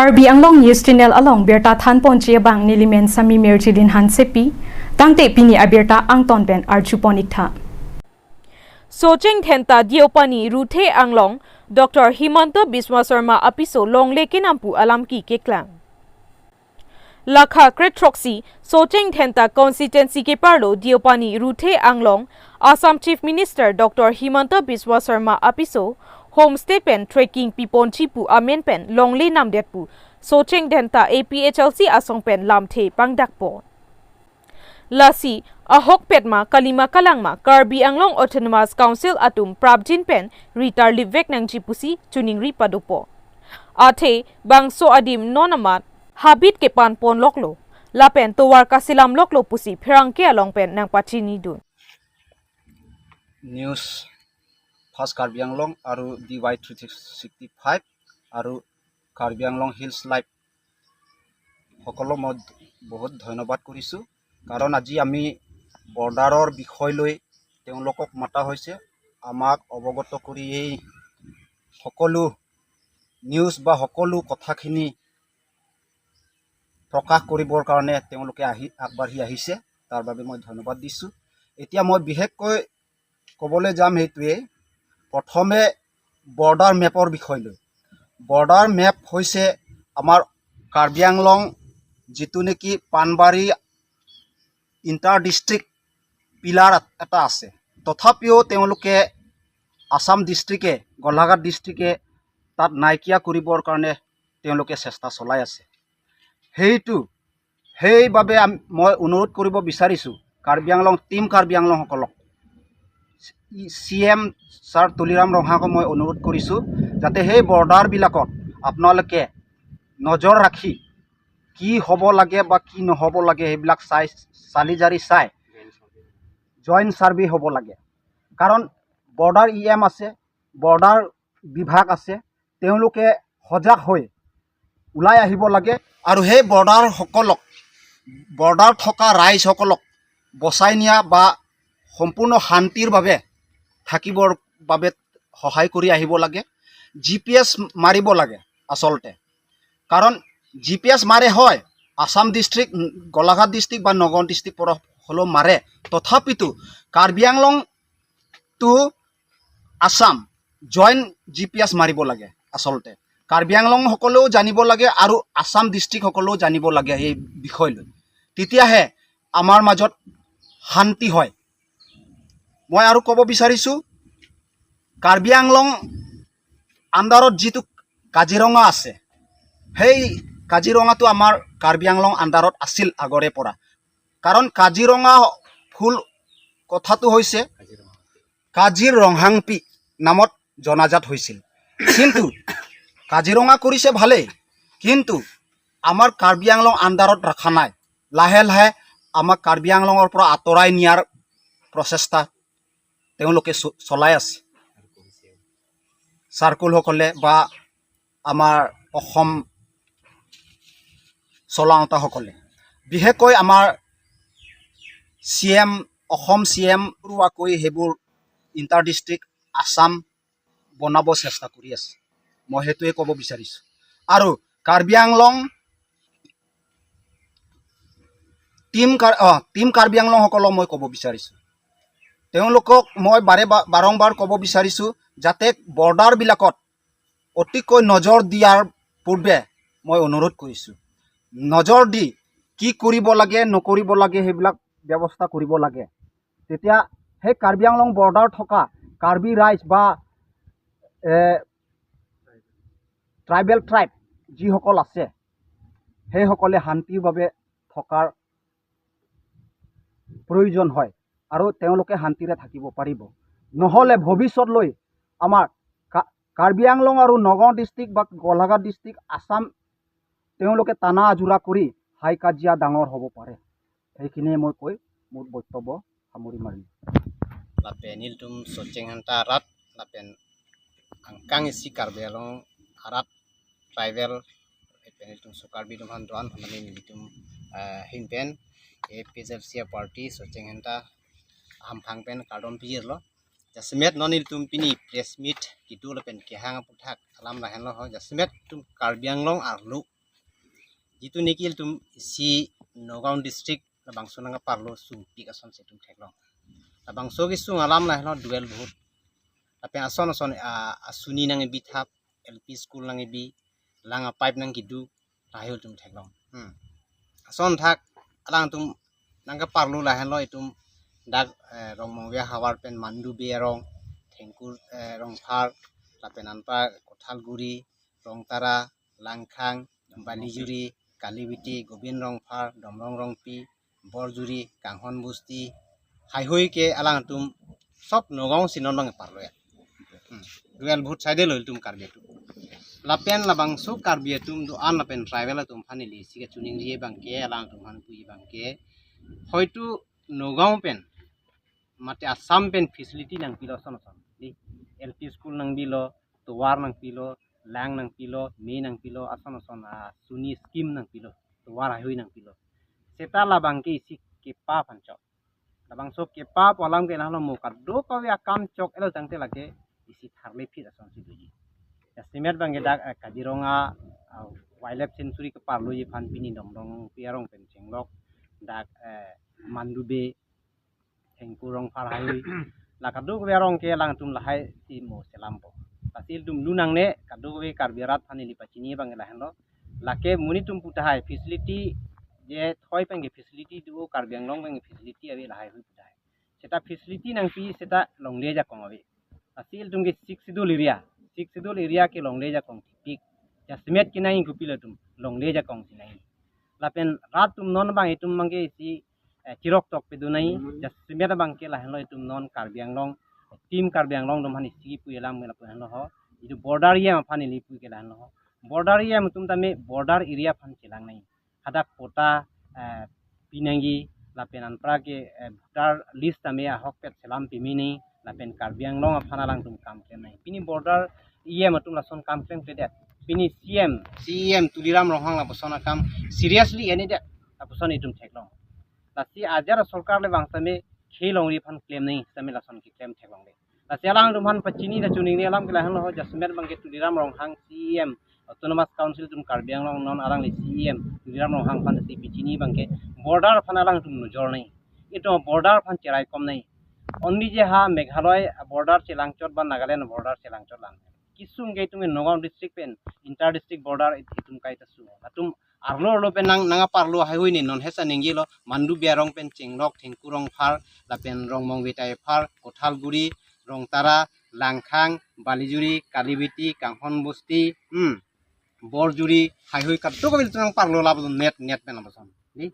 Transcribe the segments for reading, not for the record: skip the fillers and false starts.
Karbi Anglong News Channel along Berta Than Ponchia Bang Nilimen Sami Merjilin Han Sepi Tangte Pini Aberta Angton Ben Archuponik Tha Socheng Thenta Diopani Ruthe Anglong Dr. Himanta Biswa Sarma Apiso Longle Kinampu Alamki Keklang Lakha Kretroxy Socheng Thenta Constituency ke Parlo Diopani Ruthe Anglong Assam Chief Minister Dr. Himanta Biswa Sarma Apiso Homestay pen trekking pipon chipu amen pen longle namdet pu Socheng Thenta APHLC asong pen lamthe pangdakpo Lasi ahok petma kalima kalangma Karbi Anglong Autonomous Council atum prabjin pen ritar livek nang chipusi tuning ri padopo Athe bangso adim nonamat habit ke pan pon loklo lapen towar kasilam loklo pusi phirangke along pen nang pachini dun News First Karbi Anglong aru DY 365 aru Karbi Anglong Hills Live সকলো মই বহুত ধন্যবাদ কৰিছো কাৰণ আজি আমি বৰ্ডাৰৰ বিষয় লৈ তেওঁলোকক মাতা হৈছে আমাক অৱগত কৰি এই সকলো নিউজ বা সকলো কথাখিনি প্ৰকাশ কৰিবৰ কাৰণে তেওঁলোকে আগবাঢ়ি আহিছে তাৰ বাবে মই ধন্যবাদ দিছো এতিয়া মই বিশেষকৈ ক'বলৈ যাম হেতুৱে প্ৰথমে বৰ্ডাৰ মেপৰ বিষয় লৈ বৰ্ডাৰ মেপ হৈছে আমাৰ কাৰ্বি আংলং যেটো নেকি পানবাৰী ইন্টাৰ ডিস্ট্ৰিক্ট পিলাৰ এটা আছে তথাপিও তেওঁলোকে আসাম ডিস্ট্ৰিক্টে গোলাঘাট ডিস্ট্ৰিক্টে তাত নাইকিয়া কৰিবৰ কাৰণে তেওঁলোকে চেষ্টা চলাই আছে সেইবাবে মই অনুৰোধ কৰিব বিচাৰিছো কাৰ্বি আংলং টিম কাৰ্বি আংলং সকলক CM Sir Tuliram Rohako মই অনুৰোধ কৰিছো যাতে সেই বৰ্ডাৰ বিলাকত আপোনালোকে নজৰ ৰাখি কি হ'ব লাগে বা কি নহব লাগে সেইবিলাক চালিজাৰি চাই জয়েন্ট সাৰ্ভে হ'ব লাগে কাৰণ বৰ্ডাৰ EM আছে বৰ্ডাৰ বিভাগ আছে তেওঁলোকে সজাগ হৈ উলাই আহিব লাগে আৰু সেই বৰ্ডাৰ থকা ৰাইজ সকলক বচাই নিয়া বা সম্পূৰ্ণ শান্তিৰ বাবে থাকিবৰ বাবে সহায় কৰি আহিব লাগে GPS মাৰিব লাগে আসলতে কাৰণ GPS মাৰে হয় আসাম ডিস্ট্ৰিক্ট গোলাঘাট ডিস্ট্ৰিক্ট বা নগাঁও ডিস্ট্ৰিক্ট পৰা হলো মাৰে তথাপিতো Karbi Anglong to Assam joint GPS মাৰিব লাগে আসলতে কাৰ্বি আংলং সকলেও জানিব লাগে আৰু আসাম ডিস্ট্ৰিক্ট সকলেও জানিব লাগে এই বিষয় লৈ তেতিয়াহে আমাৰ মাজত শান্তি হয় মই আৰু ক'ব বিচাৰিছো কাৰ্বি আংলং আন্ডাৰত যেটো কাজিৰঙা আছে সেই কাজিৰঙাটো আমাৰ কাৰ্বি আংলং আন্ডাৰত আছিল আগৰে পৰা কাৰণ কাজিৰঙা ফুল কথাটো হৈছে কাজিৰঙাংপি নামত জনাজাত হৈছিল কিন্তু কাজিৰঙা কৰিছে ভালে কিন্তু আমাৰ কাৰ্বি আংলং আন্ডাৰত ৰাখা নাই লাহে লাহে আমাৰ কাৰ্বি আংলঙৰ পৰা আতৰাই নিয়াৰ প্ৰচেষ্টা তেওঁলোকে চলাই আছে সাৰ্কুল সকলে বা আমাৰ অসম চলাওঁতা সকলে বিশেষকৈ আমাৰ অসম CM ৰুৱাকৈ হেবোৰ ইন্টাৰ ডিস্ট্ৰিক্ট আসাম বনাব চেষ্টা কৰি আছে মই হেতুৱে ক'ব বিচাৰিছো আৰু কাৰ্বি আংলং টিম কাৰ্বি আংলং সকলক মই ক'ব বিচাৰিছো তেওঁলোকক মই বাৰংবাৰ ক'ব বিচাৰিছো যাতে বৰ্ডাৰ বিলাকত অতিকৈ নজৰ দিয়াৰ পূৰ্বে মই অনুৰোধ কৰিছো নজৰ দি কি কৰিব লাগে নকৰিব লাগে সেইবিলাক ব্যৱস্থা কৰিব লাগে তেতিয়া সেই কাৰ্বি আংলং বৰ্ডাৰ থকা কাৰ্বি ৰাইজ বা ট্ৰাইবেল যিসকল আছে সেই সকলে শান্তিৰ বাবে থকাৰ প্ৰয়োজন হয় আৰু তেওঁলোকে শান্তিৰে থাকিব পাৰিব নহলে ভৱিষ্যতলৈ আমাৰ কাৰ্বি আংলং আৰু নগাঁও ডিস্ট্ৰিক্ট বা গোলাঘাট ডিস্ট্ৰিক্ট আসাম তেওঁলোকে টানা আজোৰা কৰি হাই কাজিয়া ডাঙৰ হ'ব পাৰে সেইখিনিয়ে মই কৈ মোৰ বক্তব্য সামৰি মাৰিলো lapen iltum Socheng Thenta arat lapen angkang isi Karbi Anglong arat tribal lapen iltum Karbi dum handran hamani iltum hinpen APHLC party Socheng Thenta hamphang pen kardom pir lo jasmet non iltum pini press meet kitu lapen kehang puthak alam lahen lo jasmet tum Karbi Anglong arlu jitu nikil tum si Nagaon district labang so nanga parlo sung pik ason se tum theklong labang so ki sung alam la hlo duel bahut ape ason asuni nang bi thap LP school nang bi langa pipe nang gidu rahil tum theklong ason thak alang tum nanga parlo la hlo itum dak rong mongwe hawar pen mandu be rong thengkur rong phar lapen anpa Kothalguri rong tara langkhang balijuri kalibiti gobin rong phar domrong rong pi borjuri kanghon busti haihoi ke alang tum sop Nagaon sinon bang parlo ya duel bahut side lol tum karbe tu lapen labang so karbe tum do an lapen tribal tum phani li sike chuning ri bang ke alang tum han pui bang ke hoitu Nagaon pen mate Assam pen facility nang pilo son di LP school nang bilo tuwar nang pilo lang nang pilo me nang pilo ason suni scheme nang pilo tuwar haihoi nang pilo seta labang ke isi ke pa pancho labang so ke pa polam ke nahlo mo kaddo ko ya kam chok elo tangte lage isi tharle phit ason si duji estimate bang dak Kaziranga wildlife sanctuary ke parlo ye phan pini domrong piarong pen chenglok dak mandube thengkurong phar haihoi la kaddo ko yarong ke lang tum lahai ti mo selampo pasil tum lunang ne kaddo ko karbirat phani li pachini bang la hendo lake muni tum putahai facility je thoi penge facility du karbiang long penge facility abi lahai hui putahai seta facility nang pi seta longle ja kong abi pasil tum ge 6 sidul area ke longle ja kong tik jasmet kinai gupila tum longle ja kong sinai lapen rat tum non bang itum mangge si chirok tok pe dunai jasmet bang ke la helo itum non karbiang long team karbiang long dom hani si pu elam mela pu helo ho itu border ye phani li pu ke la helo border ye tum tame border area phan chilang nai hadak kota pinangi lapen anpra ke voter list tame hok pet selam pimini lapen karbiang long phana lang tum kam ke nai pini border ye matum la son kam klem ke pini CM tuliram rohang la bosona kam seriously eni de apuson itum theklong lasi ajar sarkar le bang tame khelong ri phan claim nei tame la son ki claim theklong le lasi alang rumhan pachini da chuning ni alam ke la hlo ho jasmet bang ke tuliram rohang CM autonomous council tum karbiang long non alang le CM tuliram rohang phan si pichini bang ke border phan alang tum nojor nei ito border phan cherai kom nei only je ha Meghalaya border chelangchot ba Nagaland border chelangchot lang kisung ge tum Nagaon district pen inter district border itum kai ta su atum arlo pen nanga parlo haihoi ni non hesa ningi lo mandu biarong pen chenglok thengkurong phar lapen rong mong betai phar Kothalguri rong tara langkhang balijuri kalibiti kanghon busti borjuri haihoi kaddo ko bil parlo lab net pen labason ni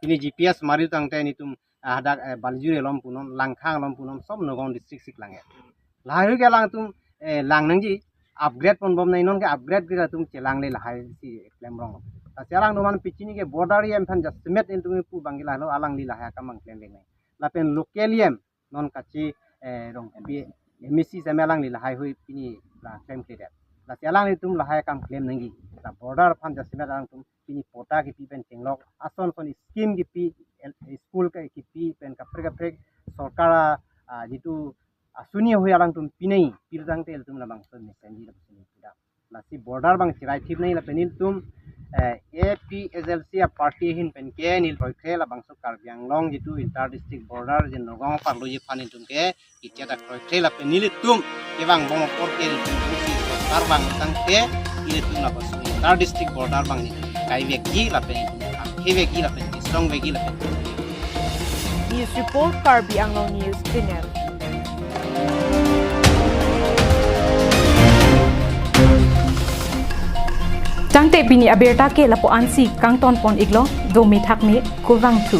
ini GPS mari tangte ni tum hadak balijuri lom punon langkhang lom punon sob Nagaon district sik lange lahai ke lang tum lang nangji upgrade pon bom nai non ke upgrade ke tum chelang le lahai si claim rong sekarang numan pichini ke border yem phan jasmet in tumi pu bangila lo alang li lahaya kamang claim le nai lapen local yem non kachi rong bi emisi semelang li lahai hui pini la claim ke la selang li tum lahaya kam claim nangi la border phan jasmet alang tum pini pota ki pi pen chenglok ason son scheme ki pi school ka ki pi pen kapre sarkar jitu asuni hoi alang tum pinai pirjang tel tum la bang son mesenji la si border bang chirai thip nei la penil tum APSLC party hin pen ke nil roikhe la bang so karbiang long jitu inter district border je Nagaon parlo je phani tum ke kitya da roikhe la penil tum ke bang bong por ke tum si sarkar bang tang ke ile tum la bas inter district border bang ni kai veki la pen ke veki la pen strong veki la pen News report Karbi Anglong News Channel. Tangte bini aberta ke lapo ansi kang ton pon iglo do mi thak me ko wang thu